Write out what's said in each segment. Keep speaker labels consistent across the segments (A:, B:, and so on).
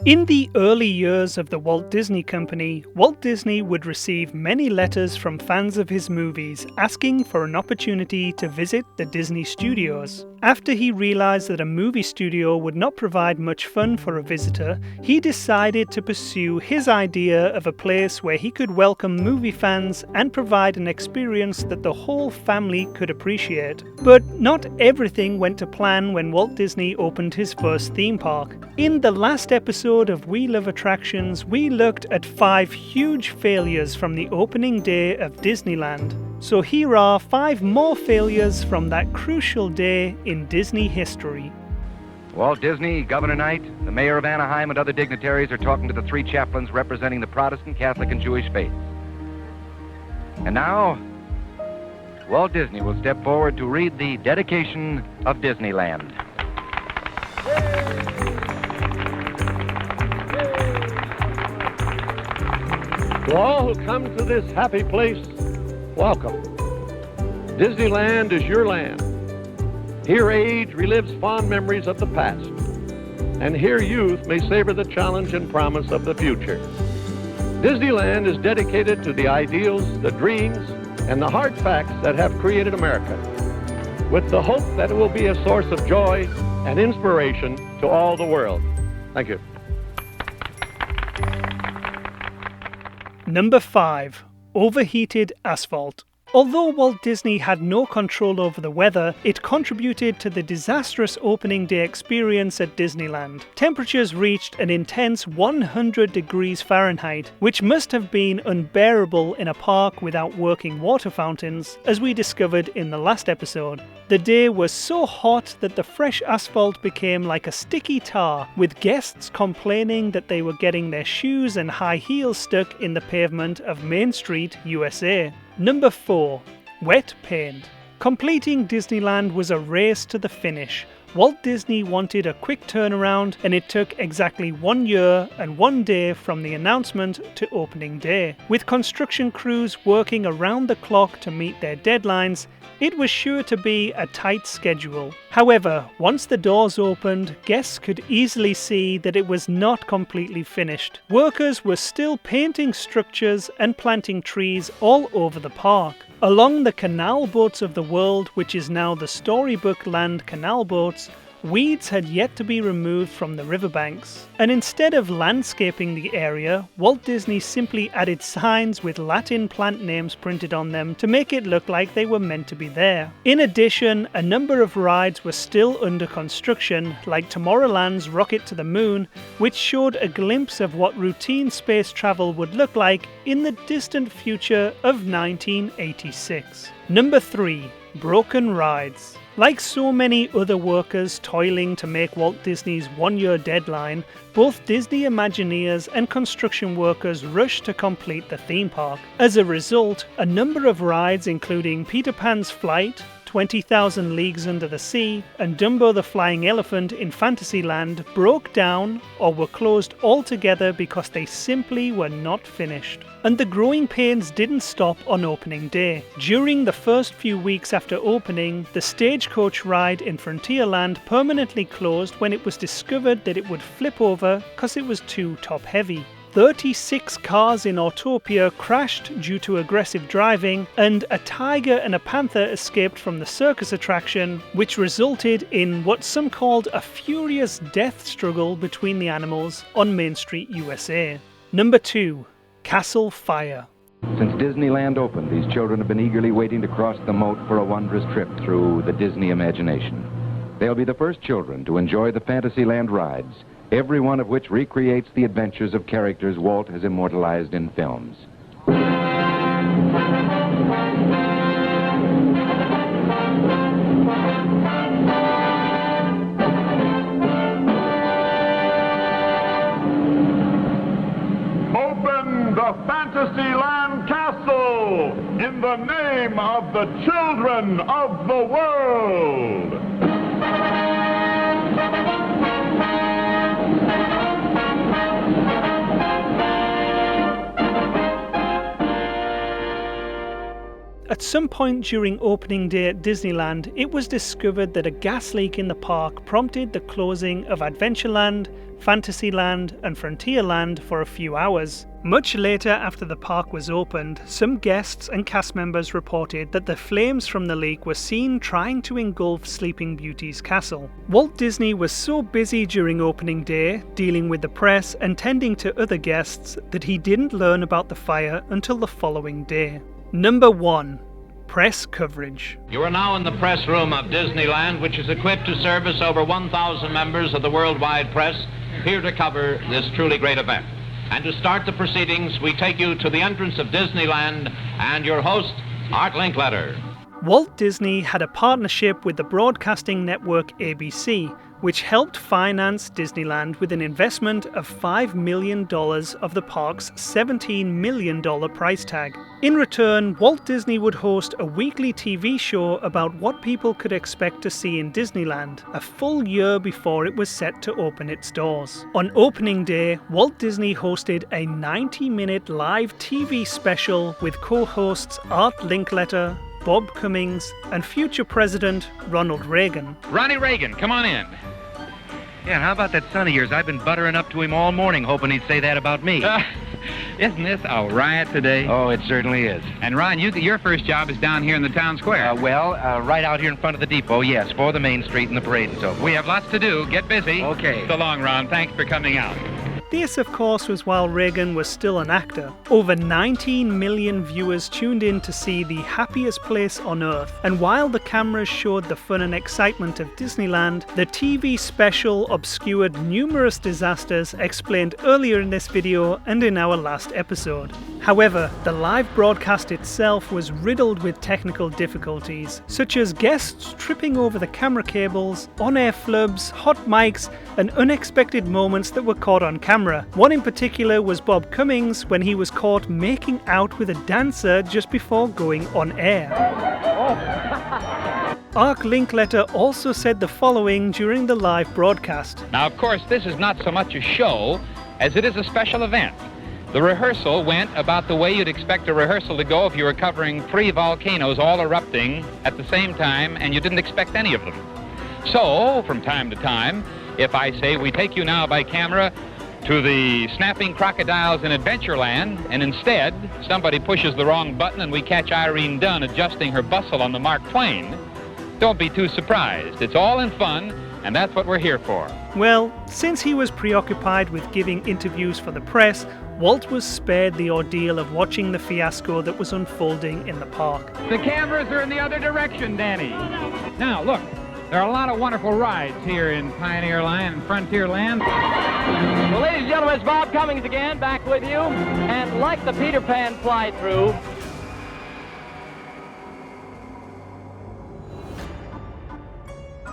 A: In the early years of the Walt Disney Company, Walt Disney would receive many letters from fans of his movies asking for an opportunity to visit the Disney studios. After he realized that a movie studio would not provide much fun for a visitor, he decided to pursue his idea of a place where he could welcome movie fans and provide an experience that the whole family could appreciate. But not everything went to plan when Walt Disney opened his first theme park. In the last episode of We Love Attractions, we looked at 5 huge failures from the opening day of Disneyland. So here are 5 more failures from that crucial day in Disney history.
B: Walt Disney, Governor Knight, the mayor of Anaheim, and other dignitaries are talking to the 3 chaplains representing the Protestant, Catholic, and Jewish faiths. And now, Walt Disney will step forward to read the dedication of Disneyland.
C: To all who come to this happy place, welcome. Disneyland is your land. Here age relives fond memories of the past, and here youth may savor the challenge and promise of the future. Disneyland is dedicated to the ideals, the dreams, and the hard facts that have created America, with the hope that it will be a source of joy and inspiration to all the world. Thank you.
A: Number 5. Overheated Asphalt. Although Walt Disney had no control over the weather, it contributed to the disastrous opening day experience at Disneyland. Temperatures reached an intense 100 degrees Fahrenheit, which must have been unbearable in a park without working water fountains, as we discovered in the last episode. The day was so hot that the fresh asphalt became like a sticky tar, with guests complaining that they were getting their shoes and high heels stuck in the pavement of Main Street, USA. Number 4. Wet paint. Completing Disneyland was a race to the finish. Walt Disney wanted a quick turnaround, and it took exactly 1 year and 1 day from the announcement to opening day. With construction crews working around the clock to meet their deadlines, it was sure to be a tight schedule. However, once the doors opened, guests could easily see that it was not completely finished. Workers were still painting structures and planting trees all over the park. Along the canal boats of the world, which is now the Storybook Land canal boats, weeds had yet to be removed from the riverbanks. And instead of landscaping the area, Walt Disney simply added signs with Latin plant names printed on them to make it look like they were meant to be there. In addition, a number of rides were still under construction, like Tomorrowland's Rocket to the Moon, which showed a glimpse of what routine space travel would look like in the distant future of 1986. Number 3. Broken rides. Like so many other workers toiling to make Walt Disney's 1-year deadline, both Disney Imagineers and construction workers rushed to complete the theme park. As a result, a number of rides including Peter Pan's Flight, 20,000 Leagues Under the Sea, and Dumbo the Flying Elephant in Fantasyland broke down or were closed altogether because they simply were not finished. And the growing pains didn't stop on opening day. During the first few weeks after opening, the Stagecoach ride in Frontierland permanently closed when it was discovered that it would flip over because it was too top-heavy. 36 cars in Autopia crashed due to aggressive driving, and a tiger and a panther escaped from the circus attraction, which resulted in what some called a furious death struggle between the animals on Main Street, USA. Number 2. Castle Fire.
B: Since Disneyland opened, these children have been eagerly waiting to cross the moat for a wondrous trip through the Disney imagination. They'll be the first children to enjoy the Fantasyland rides, every one of which recreates the adventures of characters Walt has immortalized in films.
D: Open the Fantasyland Castle in the name of the children of the world.
A: A At some point during opening day at Disneyland, it was discovered that a gas leak in the park prompted the closing of Adventureland, Fantasyland and Frontierland for a few hours. Much later, after the park was opened, some guests and cast members reported that the flames from the leak were seen trying to engulf Sleeping Beauty's castle. Walt Disney was so busy during opening day, dealing with the press and tending to other guests, that he didn't learn about the fire until the following day. Number 1. Press coverage.
E: You are now in the press room of Disneyland, which is equipped to service over 1,000 members of the worldwide press, here to cover this truly great event. And to start the proceedings, we take you to the entrance of Disneyland and your host, Art Linkletter.
A: Walt Disney had a partnership with the broadcasting network ABC, which helped finance Disneyland with an investment of $5 million of the park's $17 million price tag. In return, Walt Disney would host a weekly TV show about what people could expect to see in Disneyland, a full year before it was set to open its doors. On opening day, Walt Disney hosted a 90-minute live TV special with co-hosts Art Linkletter, Bob Cummings, and future President Ronald Reagan.
B: Ronnie Reagan, come on in. Yeah, and how about that son of yours? I've been buttering up to him all morning, hoping he'd say that about me.
F: Isn't this a riot today?
B: Oh, it certainly is.
F: And Ron, your first job is down here in the town square.
B: Right out here in front of the depot, yes, for the main street and the parade and so forth.
F: We have lots to do. Get busy.
B: Okay.
F: So long, Ron. Thanks for coming out.
A: This, of course, was while Reagan was still an actor. Over 19 million viewers tuned in to see the happiest place on Earth, and while the cameras showed the fun and excitement of Disneyland, the TV special obscured numerous disasters explained earlier in this video and in our last episode. However, the live broadcast itself was riddled with technical difficulties, such as guests tripping over the camera cables, on-air flubs, hot mics, and unexpected moments that were caught on camera. One in particular was Bob Cummings when he was caught making out with a dancer just before going on air. Art Linkletter also said the following during the live broadcast.
F: Now, of course, this is not so much a show as it is a special event. The rehearsal went about the way you'd expect a rehearsal to go if you were covering 3 volcanoes all erupting at the same time and you didn't expect any of them. So, from time to time, if I say we take you now by camera to the snapping crocodiles in Adventureland, and instead somebody pushes the wrong button and we catch Irene Dunn adjusting her bustle on the Mark Twain, don't be too surprised. It's all in fun, and that's what we're here for.
A: Well, since he was preoccupied with giving interviews for the press, Walt was spared the ordeal of watching the fiasco that was unfolding in the park.
F: The cameras are in the other direction, Danny. Now, look, there are a lot of wonderful rides here in Pioneerland and Frontierland.
G: Well, ladies and gentlemen, it's Bob Cummings again, back with you. And like the Peter Pan fly-through,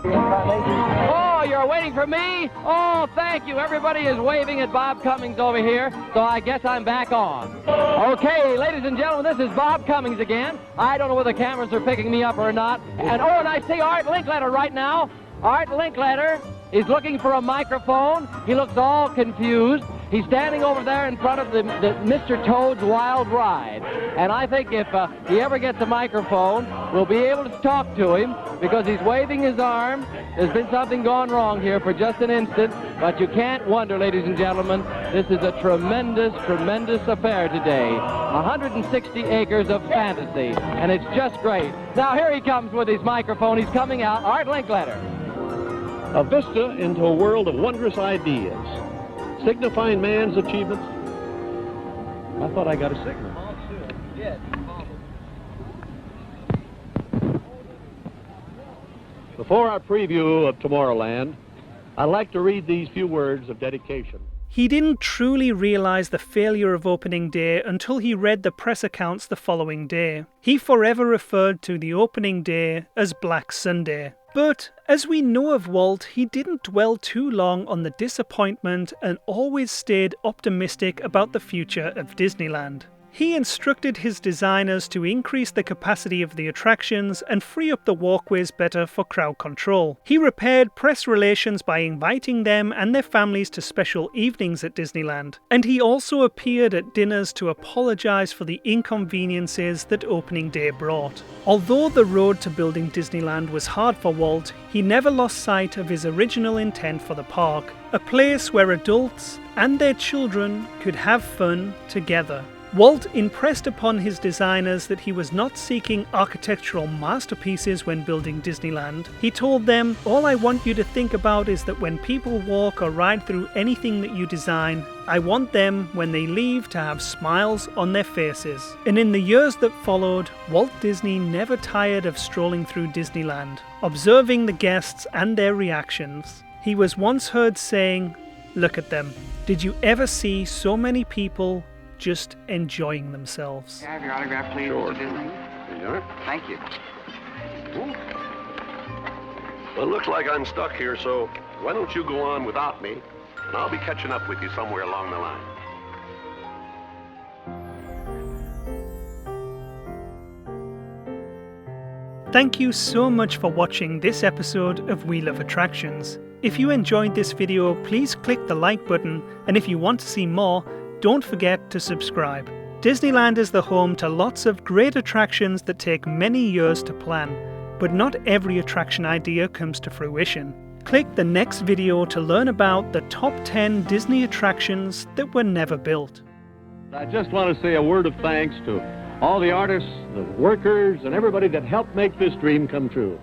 G: oh, you're waiting for me? Oh, thank you. Everybody is waving at Bob Cummings over here, so I guess I'm back on. Okay, ladies and gentlemen, this is Bob Cummings again. I don't know whether the cameras are picking me up or not. And I see Art Linkletter right now. Art Linkletter is looking for a microphone. He looks all confused. He's standing over there in front of the Mr. Toad's Wild Ride. And I think if he ever gets a microphone, we'll be able to talk to him because he's waving his arm. There's been something gone wrong here for just an instant, but you can't wonder, ladies and gentlemen, this is a tremendous, tremendous affair today. 160 acres of fantasy, and it's just great. Now here he comes with his microphone. He's coming out. Art Linkletter.
C: A vista into a world of wondrous ideas, signifying man's achievements. I thought I got a signal. Before our preview of Tomorrowland, I'd like to read these few words of dedication.
A: He didn't truly realize the failure of opening day until he read the press accounts the following day. He forever referred to the opening day as Black Sunday. But, as we know of Walt, he didn't dwell too long on the disappointment and always stayed optimistic about the future of Disneyland. He instructed his designers to increase the capacity of the attractions and free up the walkways better for crowd control. He repaired press relations by inviting them and their families to special evenings at Disneyland. And he also appeared at dinners to apologize for the inconveniences that opening day brought. Although the road to building Disneyland was hard for Walt, he never lost sight of his original intent for the park, a place where adults and their children could have fun together. Walt impressed upon his designers that he was not seeking architectural masterpieces when building Disneyland. He told them, "All I want you to think about is that when people walk or ride through anything that you design, I want them, when they leave, to have smiles on their faces." And in the years that followed, Walt Disney never tired of strolling through Disneyland, observing the guests and their reactions. He was once heard saying, "Look at them. Did you ever see so many people just enjoying themselves?"
H: Can I have your autograph, please,
C: Sure.
H: Mr. Disney?
C: Yeah.
H: Thank you.
C: Well, it looks like I'm stuck here, so why don't you go on without me, and I'll be catching up with you somewhere along the line.
A: Thank you so much for watching this episode of We Love Attractions. If you enjoyed this video, please click the like button, and if you want to see more, don't forget to subscribe. Disneyland is the home to lots of great attractions that take many years to plan, but not every attraction idea comes to fruition. Click the next video to learn about the top 10 Disney attractions that were never built.
C: I just want to say a word of thanks to all the artists, the workers, and everybody that helped make this dream come true.